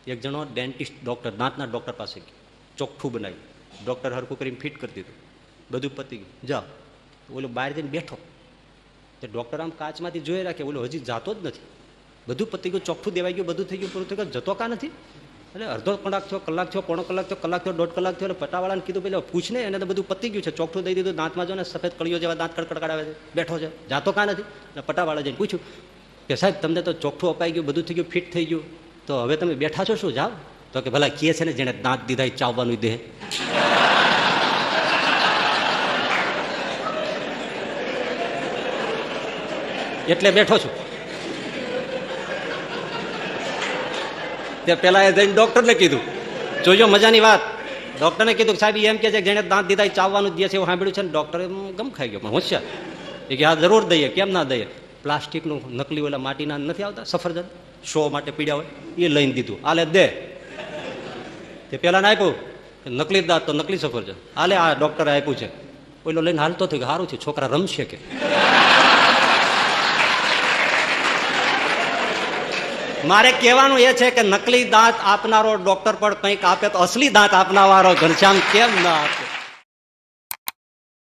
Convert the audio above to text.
એક જણો dentist doctor, દાંતના doctor પાસે ગયો, ચોખ્ઠું બનાવ્યું, ડૉક્ટર હરખું કરીને ફિટ કરી દીધું, બધું પતી ગયું, જાઓ. ઓલો બહાર જઈને બેઠો, તે ડૉક્ટર આમ કાચમાંથી જોઈ રાખે, ઓલો હજી જાતો જ નથી, બધું પતી ગયું, ચોખ્ઠું દેવાઈ ગયું, બધું થઈ ગયું, પૂરું થઈ ગયું, જતો કાં નથી? એટલે અડધો કલાક થયો, પોણો કલાક થયો, કલાક થયો, દોઢ કલાક થયો, એટલે પટાવાળાને કીધું પેલા પૂછને, એને તો બધું પતી ગયું છે, ચોખ્ઠું દઈ દીધું, દાંતમાં જો ને સફેદ કળીઓ જેવા દાંત કડકડાવે છે, બેઠો છે, જાતો કાં નથી? એટલે પટાવાળા જઈને પૂછ્યું કે સાહેબ તમને તો ચોખ્ઠું અપાઈ ગયું, બધું થઈ ગયું, ફિટ થઈ ગયું, તો હવે તમે બેઠા છો શું, જાઓ? તો કે ભલા કહે છે ને જેને દાંત દીધા એ ચાવવાનું દે. એટલે બેઠો છું. તે પેલા એ જઈને ડોક્ટરને કીધું, જોજો મજાની વાત, ડોક્ટરને કીધું સાહેબ એમ કે છે જેને દાંત દીધા એ ચાવવાનું દે છે એવું સાંભળ્યું છે ને. ડોક્ટરે ગમ ખાઈ ગયો, પણ હોશિયાર એ કે હા જરૂર દઈએ, કેમ ના દઈએ. પ્લાસ્ટિકનું નકલી ઓલા માટીના નથી આવતા સફરજન, શો માટે પીડ્યા હોય, એ લઈને દીધું, આલે દે. તે પેલાને આપ્યું નકલી દાંત તો નકલી સફરજન, આલે આ ડોક્ટરે આપ્યું છે, ઓલો લઈને હાલતો થયો કે સારું છે છોકરા રમશે કે. મારે કહેવાનું એ છે કે નકલી દાંત આપનારો ડોક્ટર પણ કંઈક આપે તો અસલી દાંત આપનારો ઘનશ્યામ કેમ ના આપે?